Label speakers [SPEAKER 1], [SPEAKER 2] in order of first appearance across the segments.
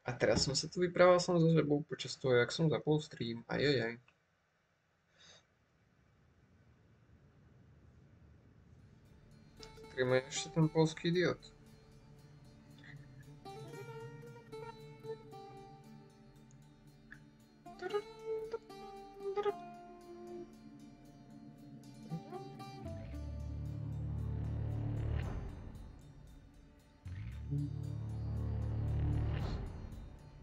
[SPEAKER 1] A teraz som sa tu vyprával som so sebou počas toho, jak som zapol stream. Ajajaj. Streamuje ešte ten polský idiot.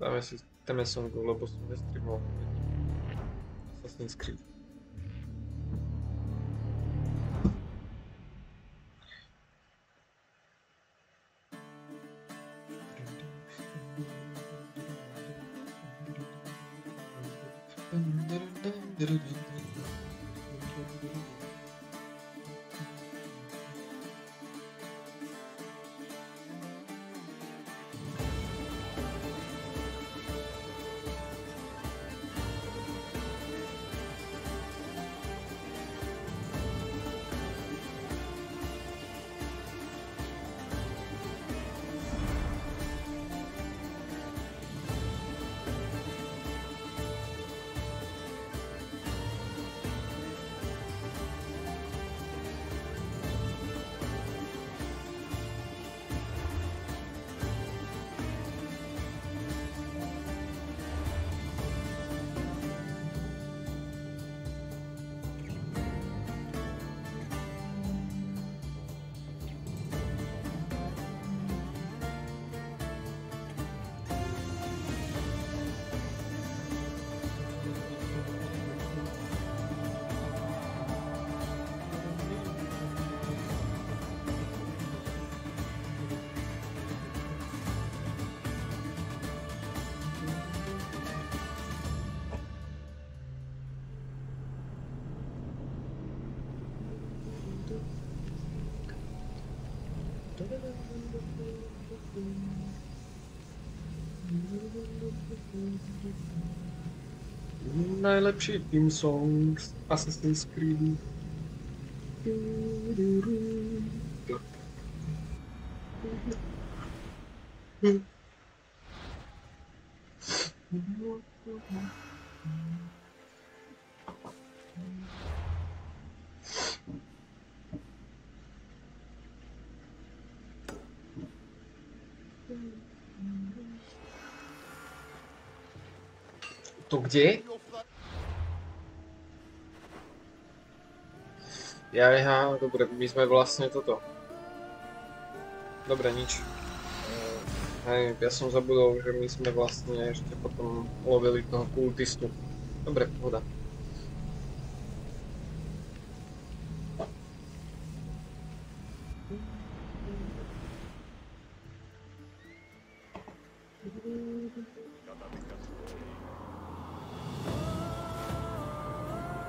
[SPEAKER 1] Dáme si téme songu, lebo som nestreamoval. Assassin's Creed. Najlepší team song z Assassin's Creed. To kde? Jaha, dobre, my sme vlastne toto. Dobre, nič. Hej, ja som zabudol, že my sme vlastne ešte potom lovili toho kultistu. Dobre, pohoda.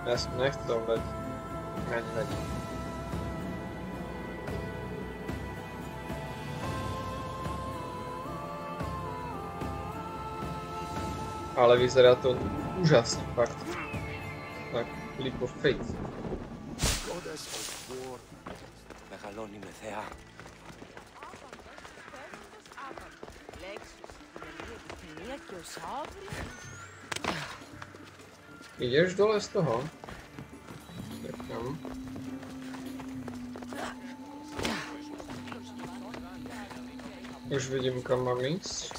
[SPEAKER 1] Ja som nechcel dať. Nevadí. Ale vyzerá to úžasne, fakt. Tak, leap of faith. Ideš dole z toho? Čakám. Už vidím, kam mám ísť.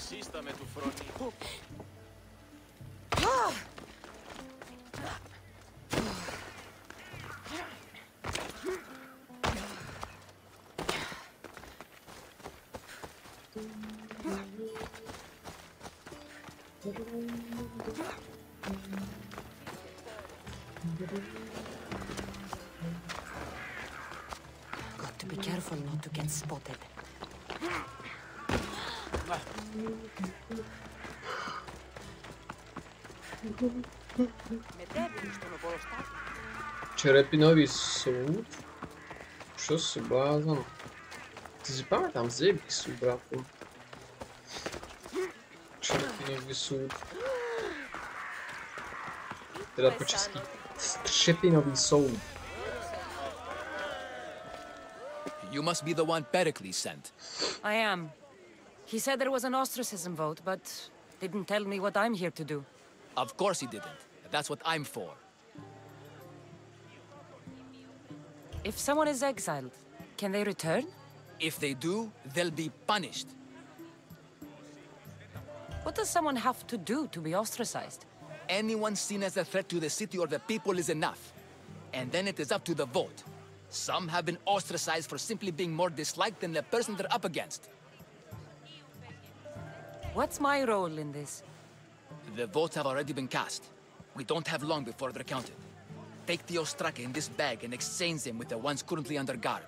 [SPEAKER 2] Got to be careful not to get spotted.
[SPEAKER 1] Čerepinový súd? Čo si blázon? Ty si pamätám z Jebisu, bratu. Čerepinový súd. Teda po česky. Střepinový soud.
[SPEAKER 3] You must be the one Pericles sent.
[SPEAKER 2] I am. He said there was an ostracism vote, but Didn't tell me what I'm here to do.
[SPEAKER 3] Of course he didn't. That's what I'm for.
[SPEAKER 2] If someone is exiled, can they return?
[SPEAKER 3] If they do, they'll be punished.
[SPEAKER 2] What does someone have to do to be ostracized?
[SPEAKER 3] Anyone seen as a threat to the city or the people is enough. And then it is up to the vote. Some have been ostracized for simply being more disliked than the person they're up against.
[SPEAKER 2] What's my role in this?
[SPEAKER 3] The votes have already been cast. We don't have long before they're counted. Take the Ostraka in this bag and exchange them with the ones currently under guard.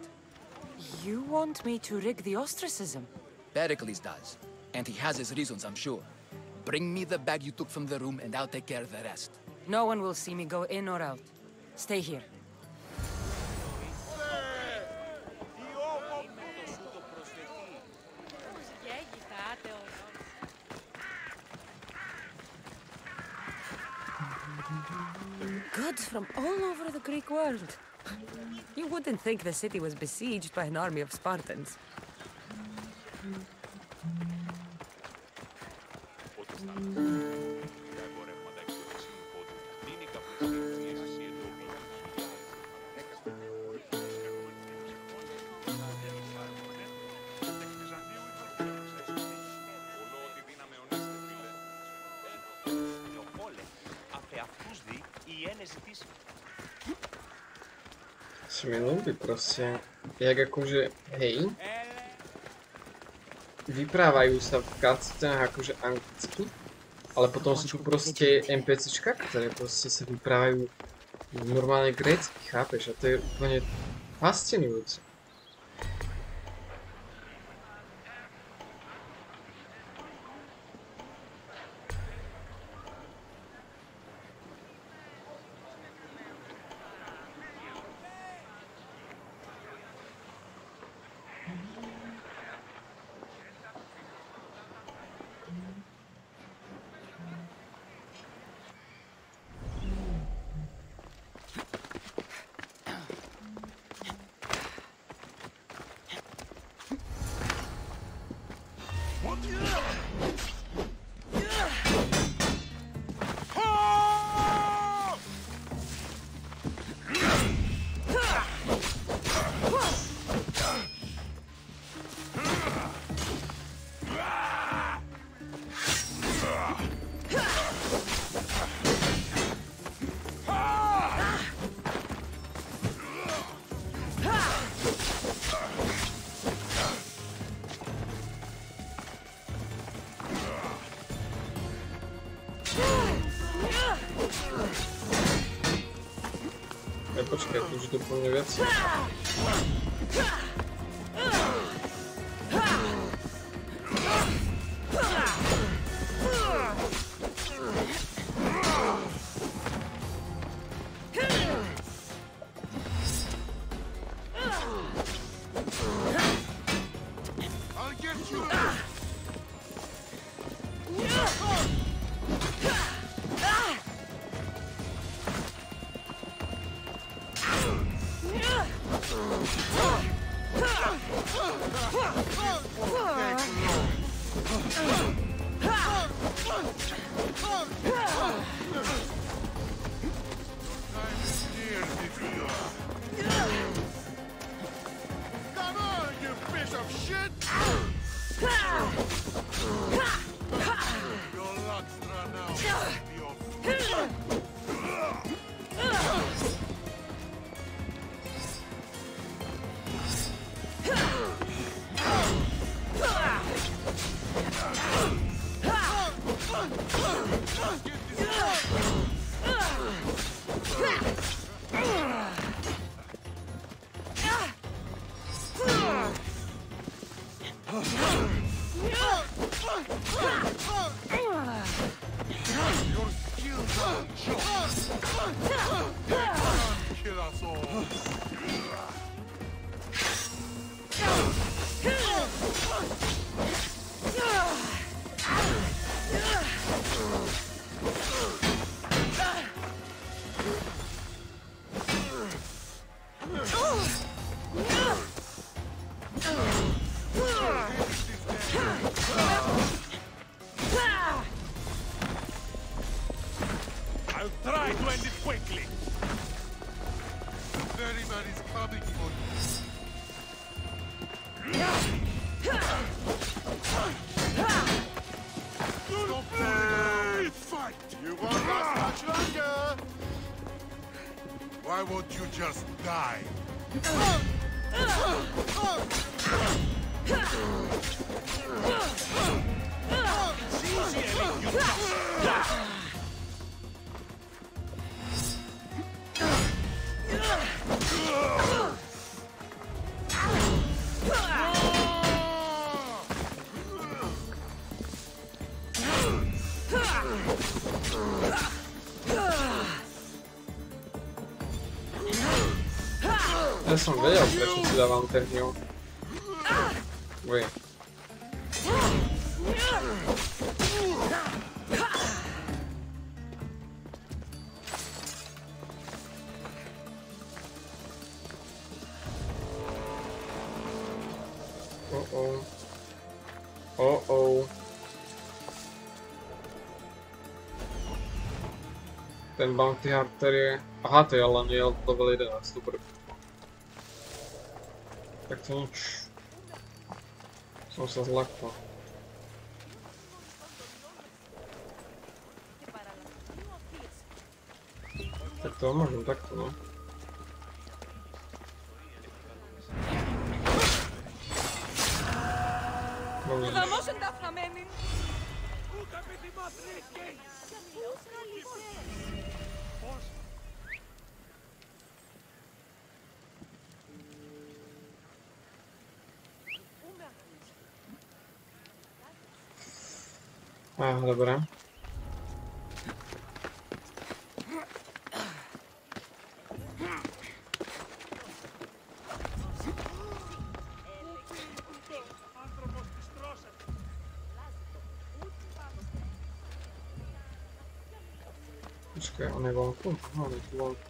[SPEAKER 2] You want me to rig the ostracism?
[SPEAKER 3] Pericles does. And he has his reasons, I'm sure. Bring me the bag you took from the room and I'll take care of the rest.
[SPEAKER 2] No one will see me go in or out. Stay here. Goods from all over the Greek world. You wouldn't think the city was besieged by an army of Spartans.
[SPEAKER 1] Si mi ľúbi proste, jak akože, hej, vyprávajú sa v cutscenách akože anglicky, ale potom sú tu proste NPCčka, ktoré proste sa vyprávajú normálne grécky, chápeš? A to je úplne fascinujúce. Počkaj, tu už doplňuje viac.
[SPEAKER 4] Try to end it quickly. The ferryman is coming for you. Stop fooling! Fight! You won't last much longer! Why won't you just die? It's easier if you just die!
[SPEAKER 1] Ja som vedel, prečo si dávam terniu. Uj. Ten bounty hunter je... Aha, to je len level 11, dobrý. Tak to nič. Som sa zlakol. Tak to môžem takto, no. Dobre. Počkaj, on je vonku? Aha, on je tu vonku.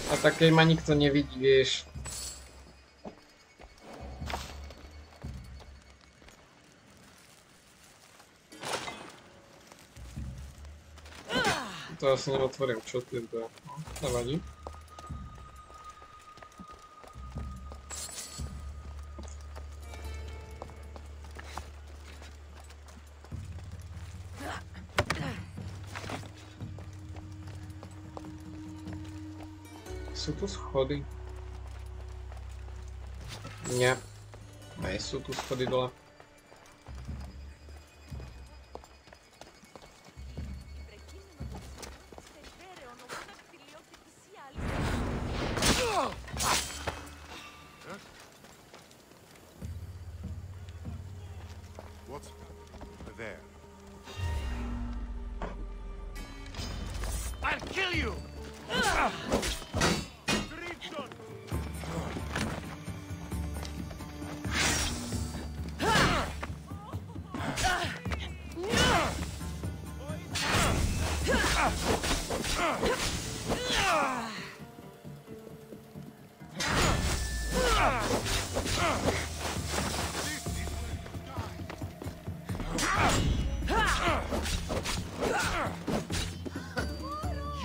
[SPEAKER 1] A tak keď ma nikto nevidí, vieš. To asi neotvorím, čo ty to? Nevadí. Sú tu schody? Nie. Nie sú tu schody dole.
[SPEAKER 4] What's there? I'll kill you!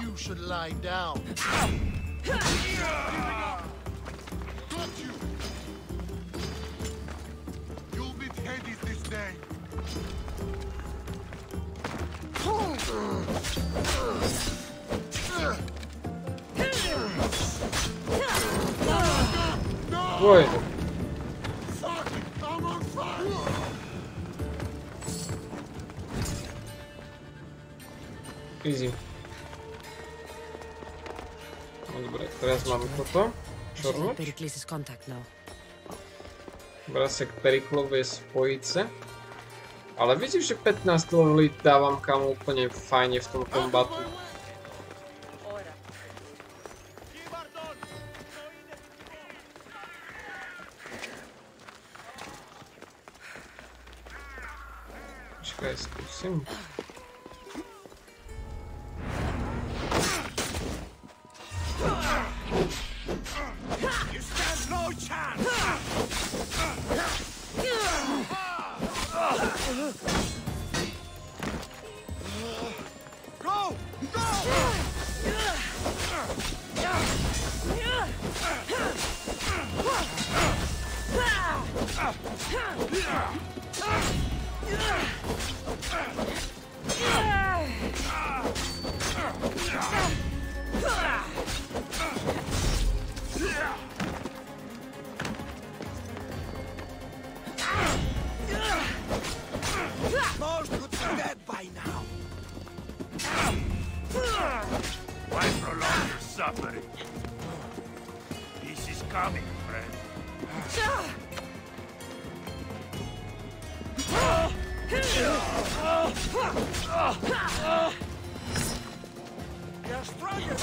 [SPEAKER 4] You should lie down. Got you. You'll meet Hades this day.
[SPEAKER 1] Oj.
[SPEAKER 4] Fuck! I'm on fire!
[SPEAKER 1] Easy. No dobre, teraz máme toto. Čornoč. Brasek Periklov je spojice. Ale vidíš, že 15 levely dávam kam úplne fajne v tom kombatu. Počkaj, skúsim.
[SPEAKER 4] They're stronger.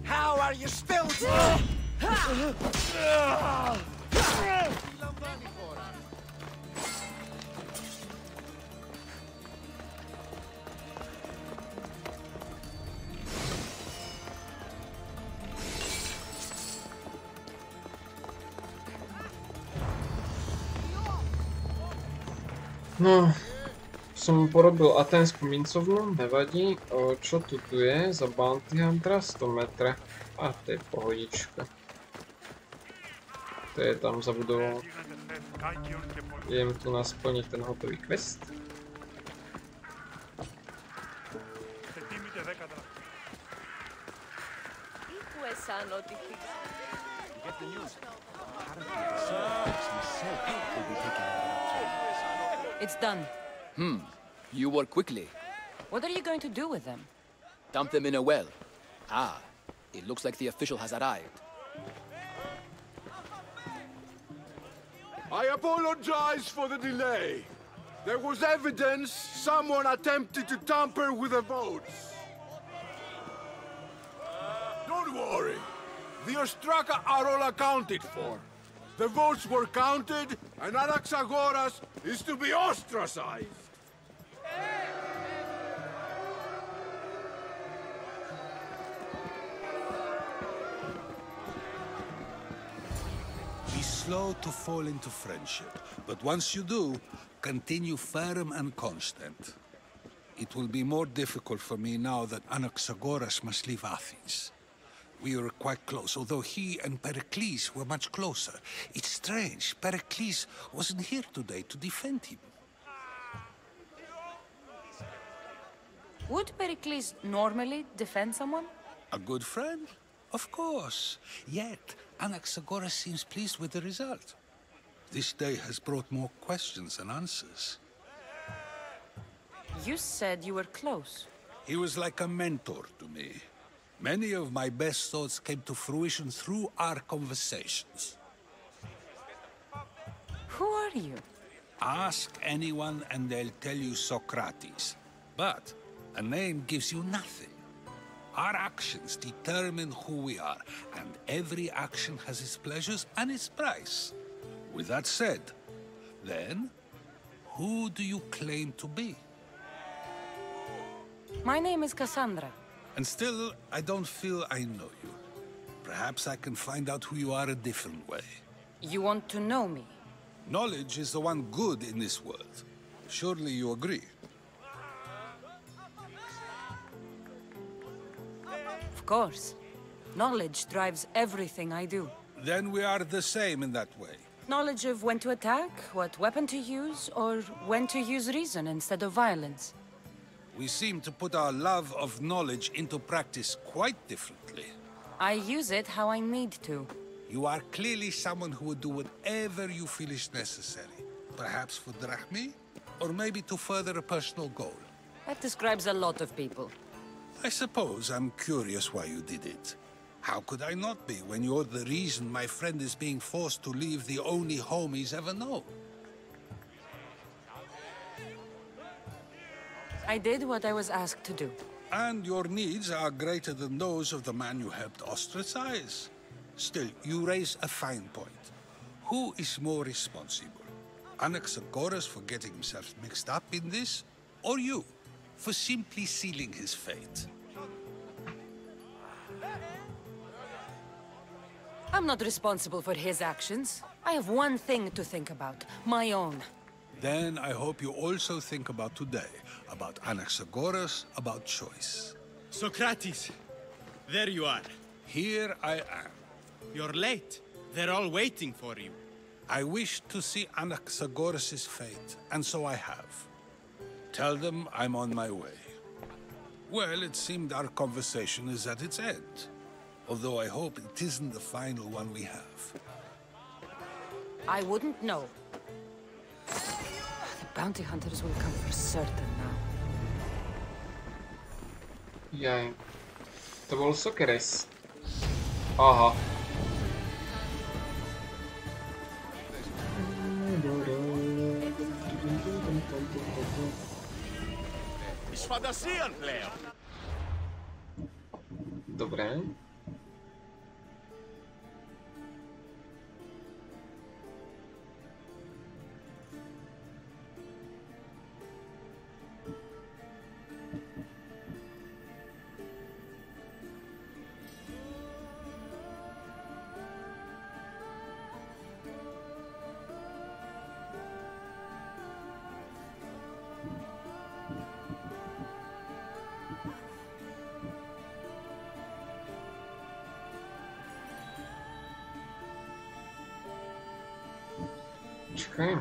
[SPEAKER 4] How are you still?
[SPEAKER 1] No, som porobil Aténsku mincovnu, nevadí. Čo tu je za Bounty Huntera? 100 metre. A to je pohodička. To je tam za budovou. Idem tu nasplniť ten hotový quest.
[SPEAKER 2] It's done.
[SPEAKER 3] You work quickly.
[SPEAKER 2] What are you going to do with them?
[SPEAKER 3] Dump them in a well. Ah, it looks like the official has arrived.
[SPEAKER 4] I apologize for the delay. There was evidence someone attempted to tamper with the votes. Don't worry. The Ostraka are all accounted for. The votes were counted, and Anaxagoras is to be ostracized.
[SPEAKER 5] Be slow to fall into friendship, but once you do, continue firm and constant. It will be more difficult for me now that Anaxagoras must leave Athens. We were quite close, although he and Pericles were much closer. It's strange, Pericles wasn't here today to defend him.
[SPEAKER 2] Would Pericles normally defend someone?
[SPEAKER 5] A good friend? Of course. Yet, Anaxagoras seems pleased with the result. This day has brought more questions than answers.
[SPEAKER 2] You said you were close.
[SPEAKER 5] He was like a mentor to me. Many of my best thoughts came to fruition through our conversations.
[SPEAKER 2] Who are you?
[SPEAKER 5] Ask anyone and they'll tell you Socrates. But a name gives you nothing. Our actions determine who we are, and every action has its pleasures and its price. With that said, then, who do you claim to be?
[SPEAKER 2] My name is Cassandra.
[SPEAKER 5] And still, I don't feel I know you. Perhaps I can find out who you are a different way.
[SPEAKER 2] You want to know me?
[SPEAKER 5] Knowledge is the one good in this world. Surely you agree.
[SPEAKER 2] Of course. Knowledge drives everything I do.
[SPEAKER 5] Then we are the same in that way.
[SPEAKER 2] Knowledge of when to attack, what weapon to use, or when to use reason instead of violence.
[SPEAKER 5] We seem to put our love of knowledge into practice quite differently.
[SPEAKER 2] I use it how I need to.
[SPEAKER 5] You are clearly someone who would do whatever you feel is necessary. Perhaps for drachmi, or maybe to further a personal goal.
[SPEAKER 2] That describes a lot of people.
[SPEAKER 5] I suppose I'm curious why you did it. How could I not be when you're the reason my friend is being forced to leave the only home he's ever known?
[SPEAKER 2] I did what I was asked to do.
[SPEAKER 5] And your needs are greater than those of the man you helped ostracize. Still, you raise a fine point. Who is more responsible? Anaxagoras for getting himself mixed up in this? Or you, for simply sealing his fate?
[SPEAKER 2] I'm not responsible for his actions. I have one thing to think about, my own.
[SPEAKER 5] Then I hope you also think about today, about Anaxagoras, about choice.
[SPEAKER 6] Socrates, there you are.
[SPEAKER 5] Here I am.
[SPEAKER 6] You're late. They're all waiting for you.
[SPEAKER 5] I wish to see Anaxagoras' fate, and so I have. Tell them I'm on my way. Well, it seemed our conversation is at its end. although I hope it isn't the final one we have.
[SPEAKER 2] I wouldn't know. The bounty hunters will come for certain now.
[SPEAKER 1] Jaj. To bol Sokeres. Aha. Dobre. Czekaj.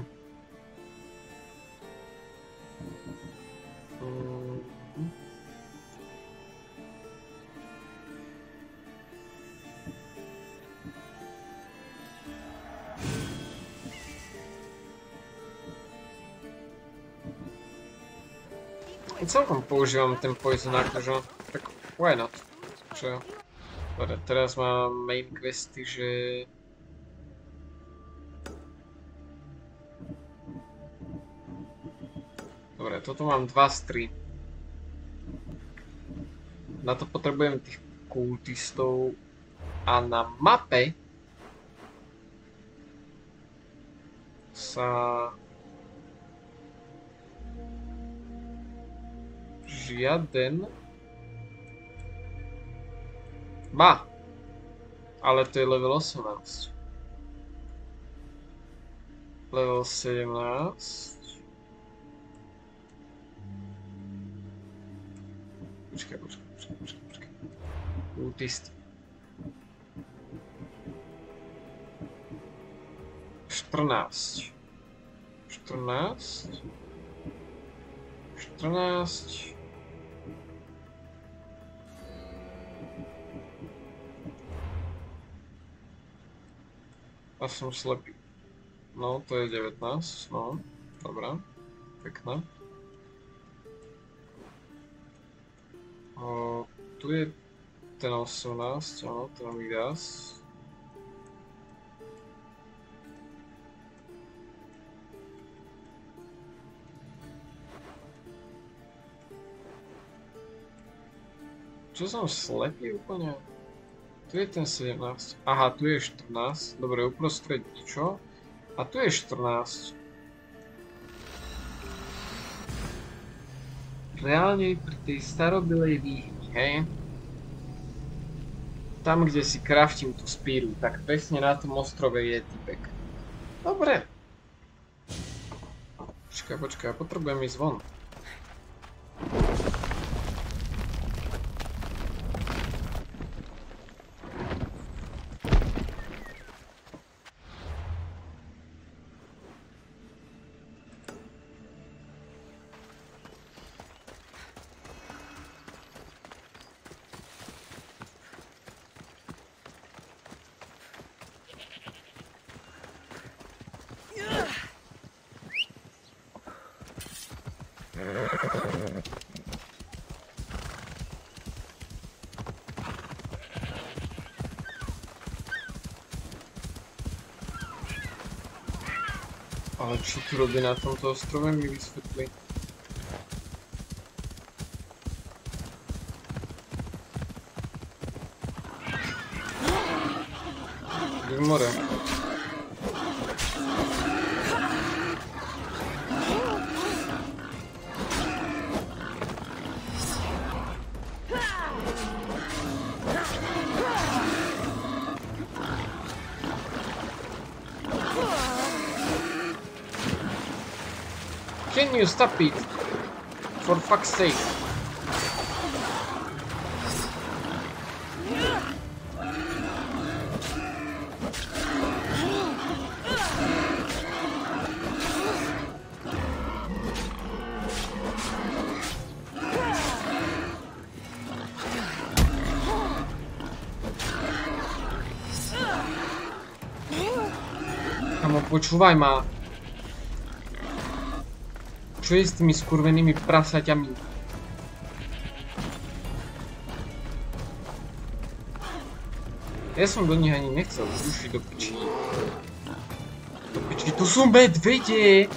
[SPEAKER 1] Celkom používam ten poison akože, tak why not? Čo? Dobre, teraz mám main questy, že... Dobre, toto mám 2 z 3. Na to potrebujem tých kultistov a na mape sa žiaden má, ale to je level 18, level 17. Počkaj. Kultisti. 14. A som slepý. No, to je 19, no, dobrá, pekná. Tu je ten 18, áno, ten mi dá. Čo som slepý úplne? Tu je ten 17. Aha, tu je 14. Dobre, uprostred čo? A tu je 14. Reálne pri tej starobilej výhni, hej? Tam, kde si kraftím tú spíru, tak presne na tom ostrove je typek. Dobre. Počkaj, ja potrebujem ísť von. Ale čo tu robí na tomto ostrove, mi vysvetli. Kde v more? Can you stop it? For fuck's sake. Kamo, počúvaj ma. Čo je s tými skurvenými prasaťami? Ja som do nich ani nechcel zrušiť do piči. Do piči, tu sú medvede!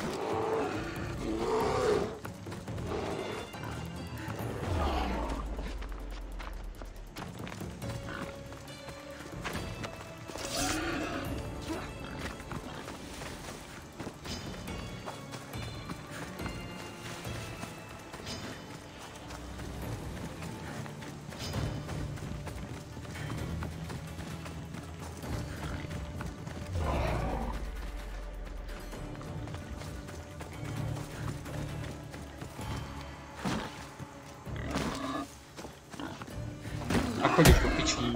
[SPEAKER 1] A chodíš do pičí.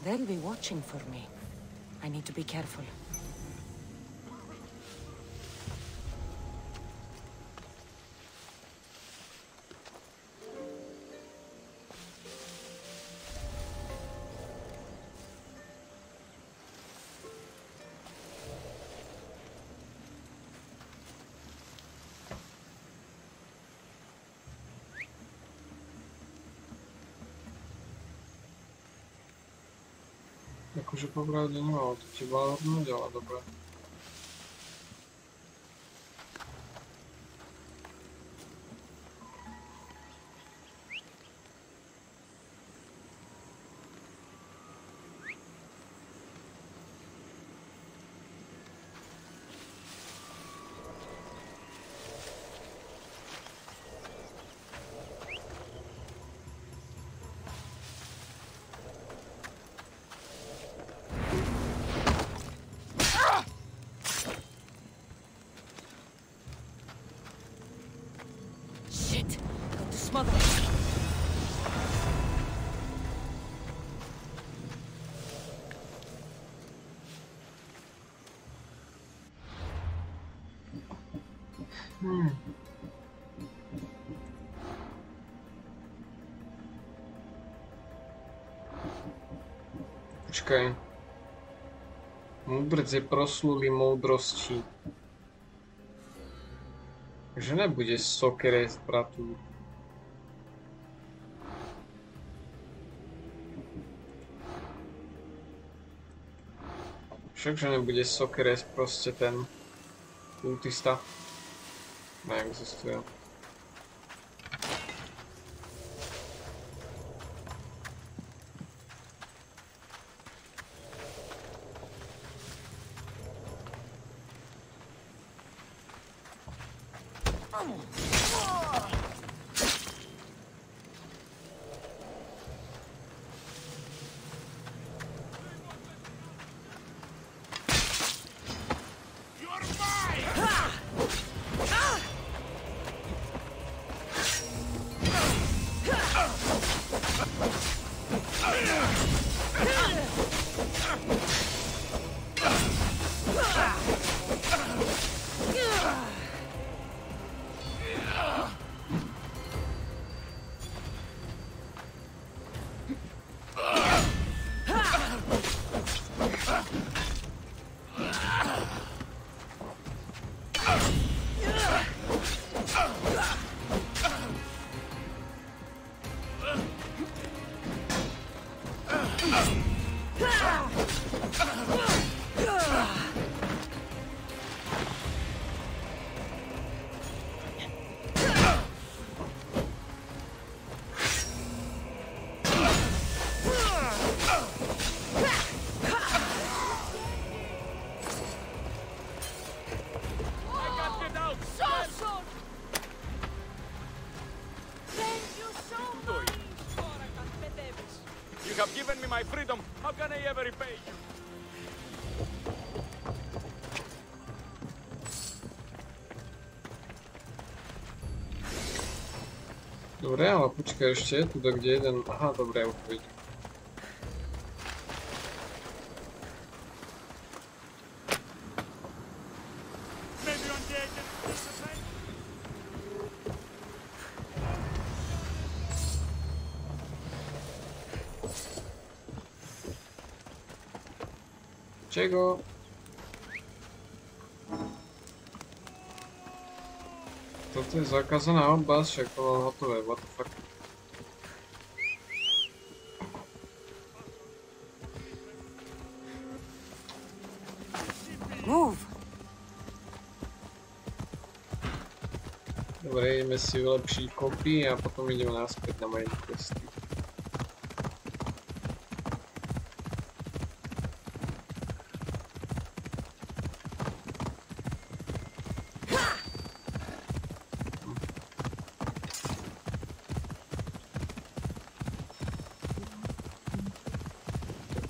[SPEAKER 2] They'll be watching for me. I need to be careful.
[SPEAKER 1] Akože popravde nemalo to teba rovnúť, ale dobre.
[SPEAKER 2] Smother.
[SPEAKER 1] Počkaj. Múdrc je proslulý moudrosti. Že nebude sokere z bratu. Všakže nebude Sokeres proste ten kultista. Neexistuje.
[SPEAKER 7] my freedom, how can I ever repay you?
[SPEAKER 1] Dobre, ale počkaj ešte, tu kde jeden... Aha, dobre, už vidím. Čego? Toto je zakázaná oblasť, však to mám hotové, what the fuck.
[SPEAKER 2] Move.
[SPEAKER 1] Dobre, ideme si vylepšiť kopy a potom ideme naspäť na main questy.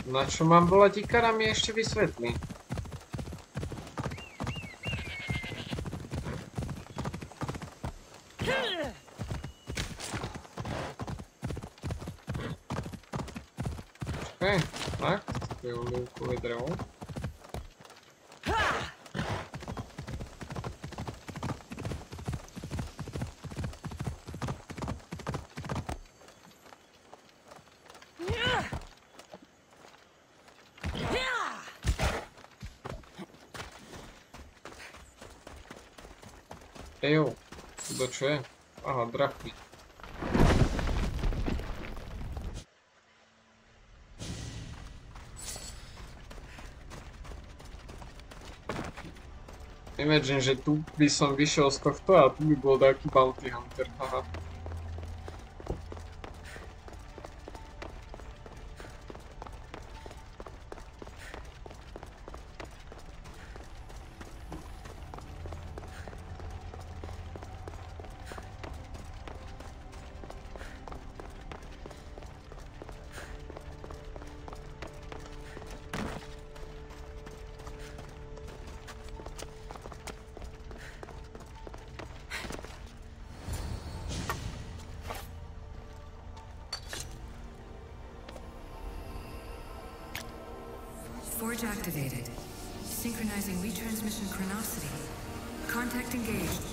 [SPEAKER 1] Na čo mám volať Ikara, mi ešte vysvetlí. Počkaj, tak, to je olivkové drevo. Ejo, to čo je? Aha, drachy. Imagine, že tu by som vyšiel z tohto a tu by bol taký bounty hunter, haha.
[SPEAKER 2] Forge activated. Synchronizing retransmission chronicity. Contact engaged.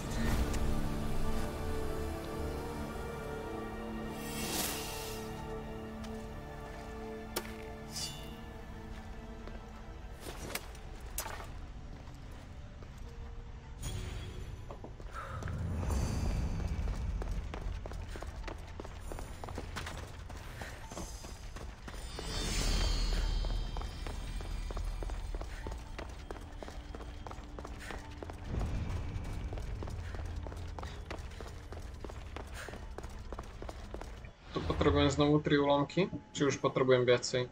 [SPEAKER 2] Potrebujem znovu 3 úlomky, či už potrebujem viacej?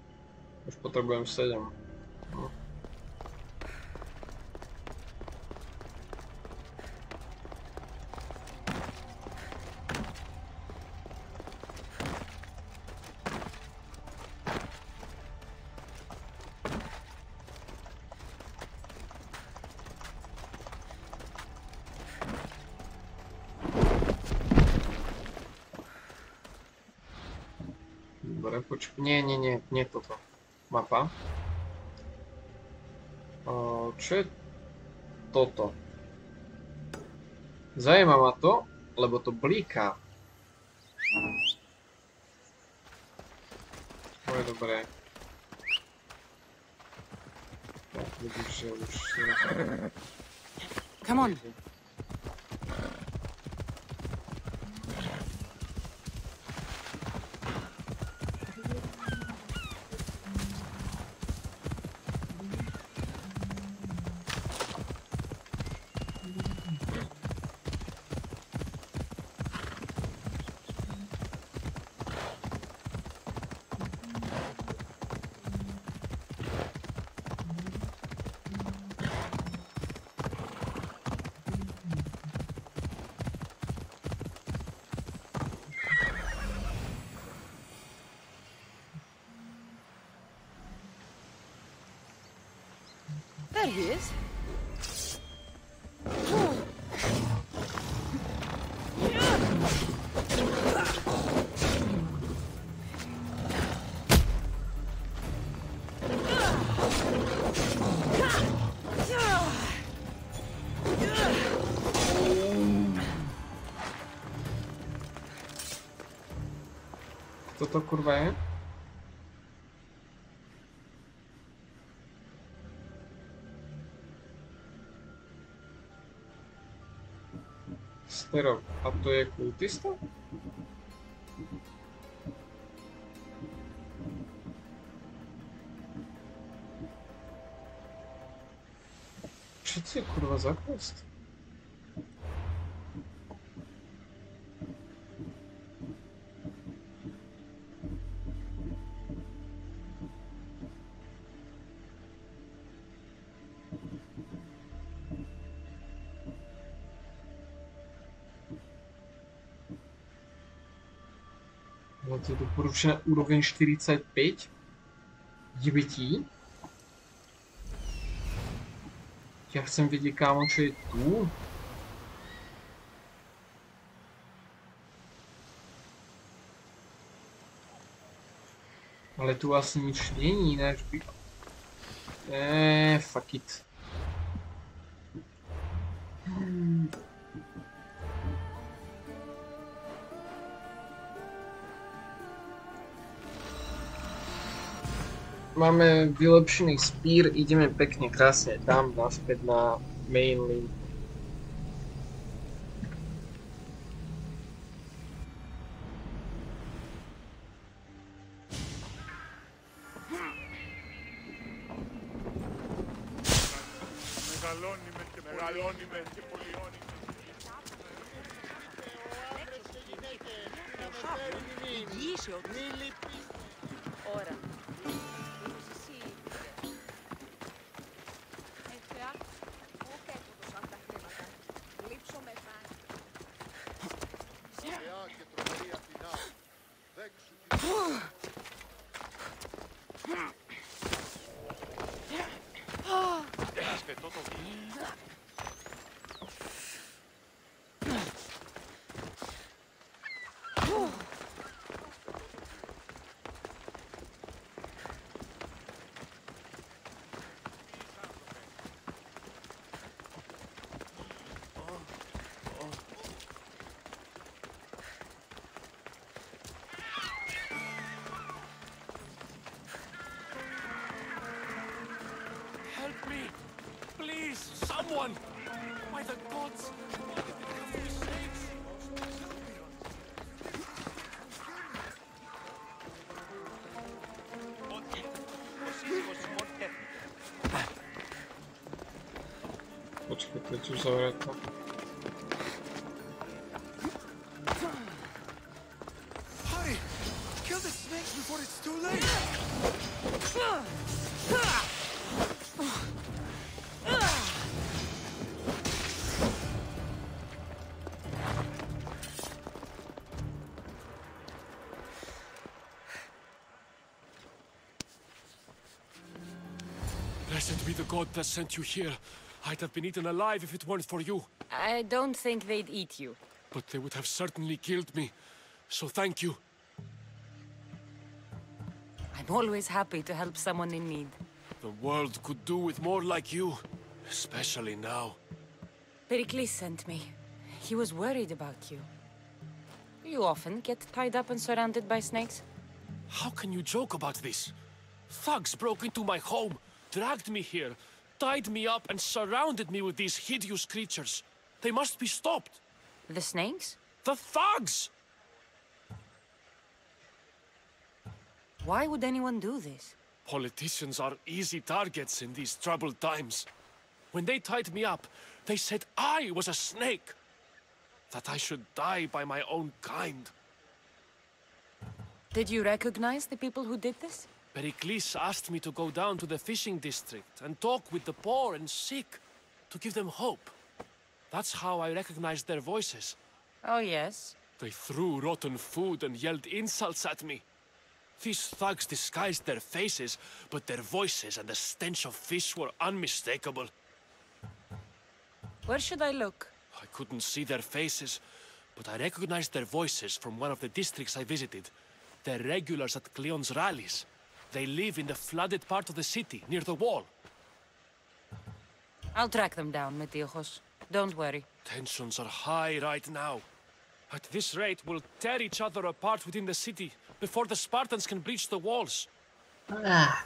[SPEAKER 2] Už potrebujem 7. No. Dobre, počkaj. Nie toto. Mapa. Čo je toto? Zajíma ma to, lebo to blíka. To je dobré. Tak, vidíš, že už... Come on. he is.
[SPEAKER 1] Co to kurwa je? Sterok, a to je kultista? Co to je kurwa za quest? No to je doporučené úroveň 45 dětí. Já chcem vědět, kámo, čo je tu. Ale tu asi nic není, ne? Fuck it. Máme vylepšený spír, ideme pekne, krásne tam, naspäť na main link.
[SPEAKER 7] Help me! Please, someone! By the gods!
[SPEAKER 1] Počkej, to je tu zavreto.
[SPEAKER 7] Hurry! Kill the snakes before it's too late! Blessed be the god that sent you here. I'd have been eaten alive if it weren't for you.
[SPEAKER 2] I don't think they'd eat you.
[SPEAKER 7] But they would have certainly killed me. So thank you.
[SPEAKER 2] I'm always happy to help someone in need.
[SPEAKER 7] The world could do with more like you. Especially now.
[SPEAKER 2] Pericles sent me. He was worried about you. You often get tied up and surrounded by snakes?
[SPEAKER 7] How can you joke about this? Thugs broke into my home, dragged me here, tied me up and surrounded me with these hideous creatures. They must be stopped.
[SPEAKER 2] The snakes?
[SPEAKER 7] The thugs!
[SPEAKER 2] Why would anyone do this?
[SPEAKER 7] Politicians are easy targets in these troubled times. When they tied me up, they said I was a snake. That I should die by my own kind.
[SPEAKER 2] Did you recognize the people who did this?
[SPEAKER 7] Pericles asked me to go down to the fishing district and talk with the poor and sick, to give them hope. That's how I recognized their voices.
[SPEAKER 2] Oh, yes.
[SPEAKER 7] They threw rotten food and yelled insults at me. These thugs disguised their faces, but their voices and the stench of fish were unmistakable.
[SPEAKER 2] Where should I look?
[SPEAKER 7] I couldn't see their faces, but I recognized their voices from one of the districts I visited. They're regulars at Cleon's rallies. They live in the flooded part of the city, near the wall.
[SPEAKER 2] I'll track them down, Metiojos. Don't worry.
[SPEAKER 7] Tensions are high right now. At this rate, we'll tear each other apart within the city before the Spartans can breach the walls.
[SPEAKER 1] Ah.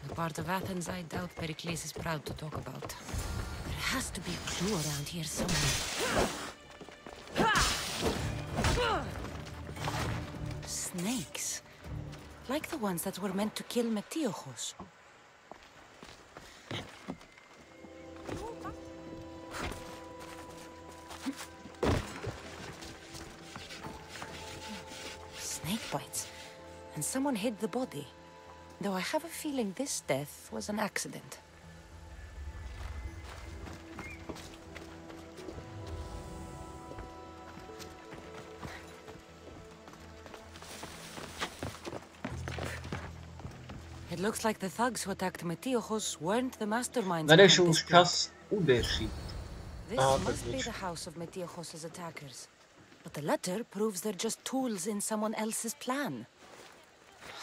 [SPEAKER 2] The part of Athens I doubt Pericles is proud to talk about. There has to be a clue around here somewhere. Snakes. Like the ones that were meant to kill Metiojos. Snake bites. And someone hid the body. Though I have a feeling this death was an accident. It looks like the thugs who attacked Metiojos weren't the masterminds behind
[SPEAKER 1] Nareszcie
[SPEAKER 2] this
[SPEAKER 1] już
[SPEAKER 2] plot.
[SPEAKER 1] czas uderzyć.
[SPEAKER 2] This
[SPEAKER 1] Oh,
[SPEAKER 2] must be
[SPEAKER 1] technicznie.
[SPEAKER 2] the house of Metiojos' attackers. But the letter proves they're just tools in someone else's plan.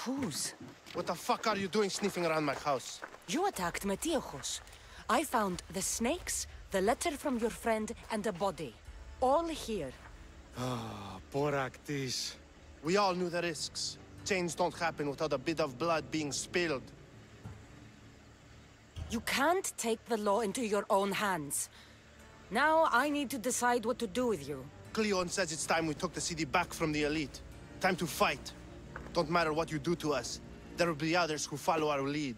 [SPEAKER 2] Whose?
[SPEAKER 8] What the fuck are you doing sniffing around my house?
[SPEAKER 2] You attacked Metiojos. I found the snakes, the letter from your friend, and a body. All here.
[SPEAKER 8] Boraktis. We all knew the risks. Change don't happen without a bit of blood being spilled.
[SPEAKER 2] You can't take the law into your own hands. Now I need to decide what to do with you.
[SPEAKER 8] Cleon says it's time we took the city back from the elite. Time to fight. Don't matter what you do to us. There will be others who follow our lead.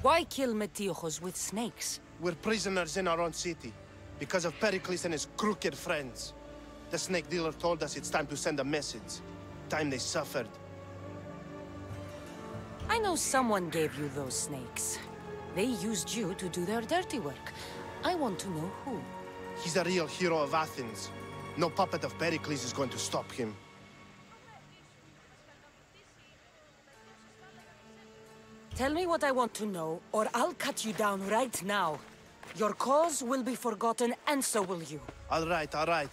[SPEAKER 2] Why kill Metiojos with snakes?
[SPEAKER 8] We're prisoners in our own city. Because of Pericles and his crooked friends. The snake dealer told us it's time to send a message. Time they suffered.
[SPEAKER 2] I know someone gave you those snakes. They used you to do their dirty work. I want to know who.
[SPEAKER 8] He's a real hero of Athens. No puppet of Pericles is going to stop him.
[SPEAKER 2] Tell me what I want to know, or I'll cut you down right now. Your cause will be forgotten, and so will you.
[SPEAKER 8] All right.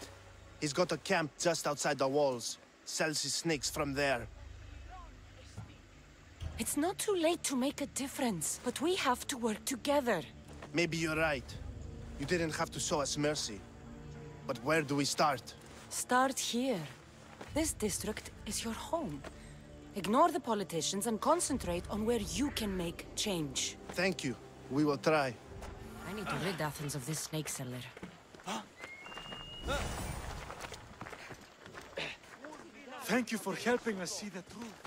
[SPEAKER 8] He's got a camp just outside the walls. Sells his snakes from there.
[SPEAKER 2] It's not too late to make a difference, but we have to work together.
[SPEAKER 8] Maybe you're right. You didn't have to show us mercy. But where do we start?
[SPEAKER 2] Start here. This district is your home. Ignore the politicians and concentrate on where you can make change.
[SPEAKER 8] Thank you. We will try.
[SPEAKER 2] I need to rid Athens of this snake seller.
[SPEAKER 9] Thank you for helping us see the truth.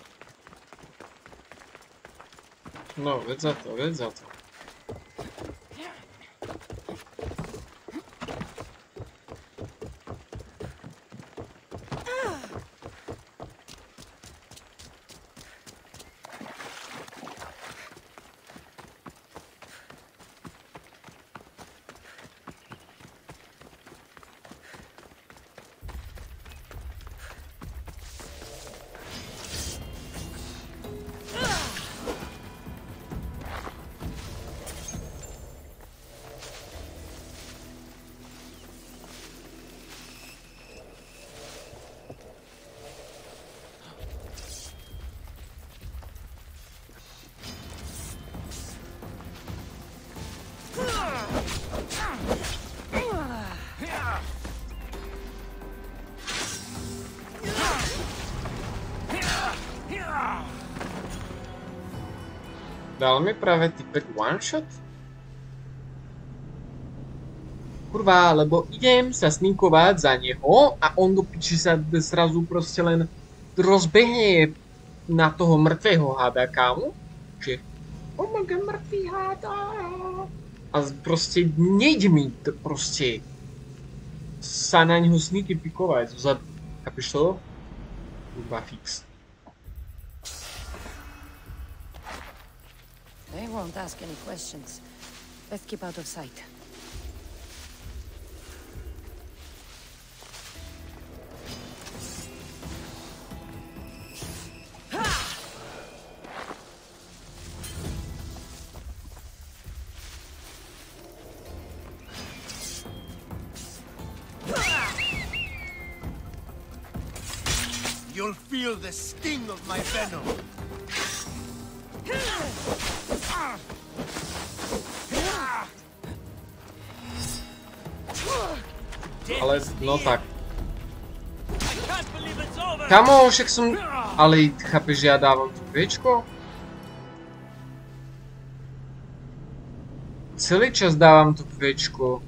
[SPEAKER 1] No, vedz za to. Dal mi práve typek one shot? Kurva, lebo idem sa sníkovať za neho a on do piči sa zrazu proste len rozbehne na toho mŕtvého hada, kámo. Že omega mŕtvý hada. A proste nejde mi to proste sa na neho sneaky pikovať zozadu. Chápeš to? Iba fix.
[SPEAKER 2] They won't ask any questions. Let's keep out of sight.
[SPEAKER 8] You'll feel the sting of my venom.
[SPEAKER 1] Ale no tak. Kamo, však som... Ale chápeš, že ja dávam tu Včko? Celý čas dávam tu Včko.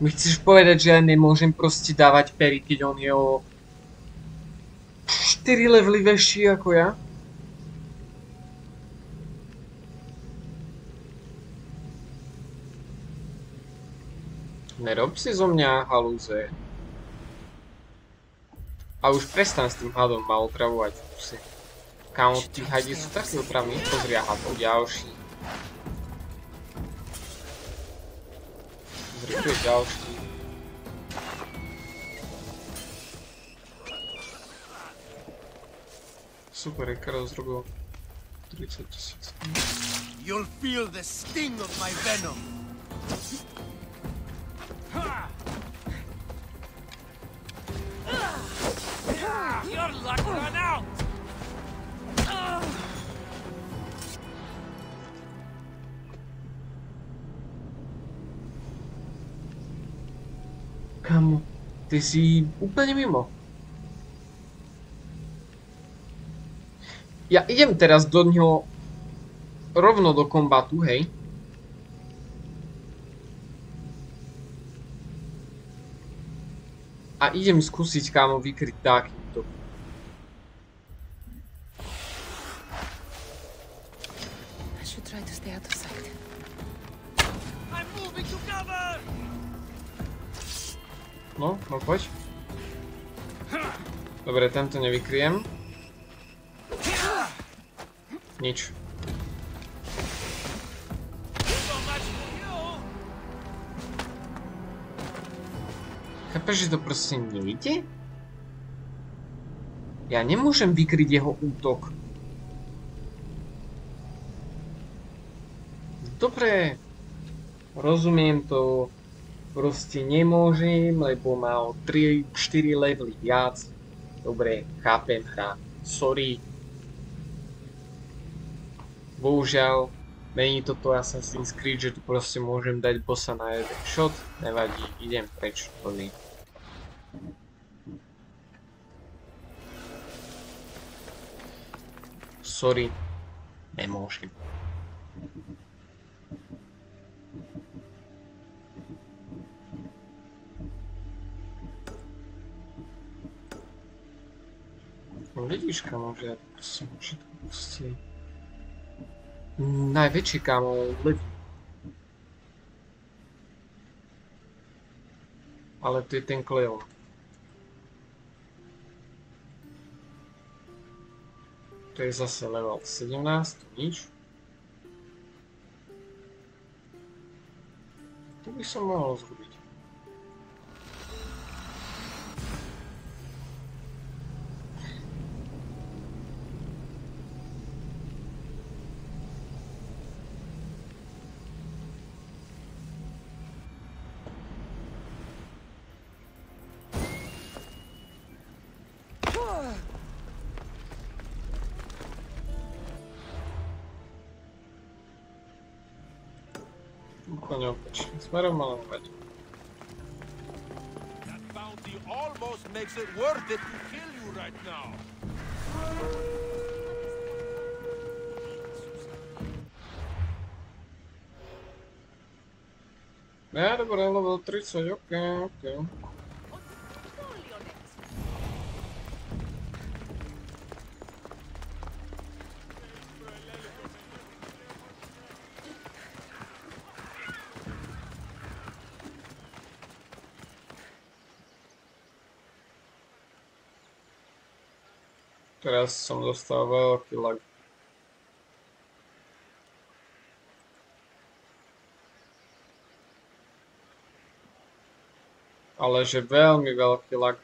[SPEAKER 1] Mi chceš povedať, že ja nemôžem proste dávať pery, keď on je o 4 levely väčší ako ja? Nerob si zo mňa halúze. A už prestan s tým hadom ma otravovať v kuse. Kámo, tí hadi sú takí otravní. Pozri, aha, to ďalší. Pozri, tu je ďalší. Super, jak rozrobil 30 000.
[SPEAKER 8] You'll feel the sting of my venom.
[SPEAKER 10] Your luck run out!
[SPEAKER 1] Kamo, ty si úplne mimo. Ja idem teraz do ňoho rovno do kombatu, hej. A idem skúsiť, kámo, vykryť takýmto. No, no poď. Dobre, tento nevykryjem. Nič. Chápeš, že to proste nejde? Ja nemôžem vykryť jeho útok. Dobre. Rozumiem to. Proste nemôžem, lebo má o 3-4 levely viac. Dobre, chápem hra. Sorry. Bohužiaľ, není toto Assassin's Creed, že tu proste môžem dať bossa na jeden shot. Nevadí, idem preč. Plný. Sorry. Nemôžem. No vidíš, kamo, že ja som všetko proste... Najväčší, kamo, levý. Ale to je ten Cleon. To je zase level 17, nič. To by som mohol zrobiť. Úplne opačne. Smerom malom veď.
[SPEAKER 4] That bounty almost makes it worth it to kill you right now.
[SPEAKER 1] Ja, dobre, level 30, ok. Teraz som dostal veľký lag. Ale že veľmi veľký lag.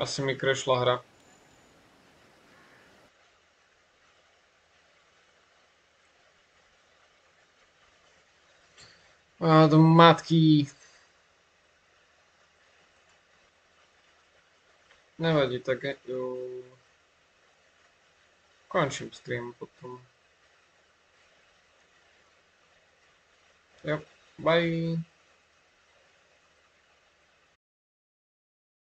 [SPEAKER 1] Asi mi krešla hra. A do matky. Nevadí, tak končím stream potom. Jo, bye.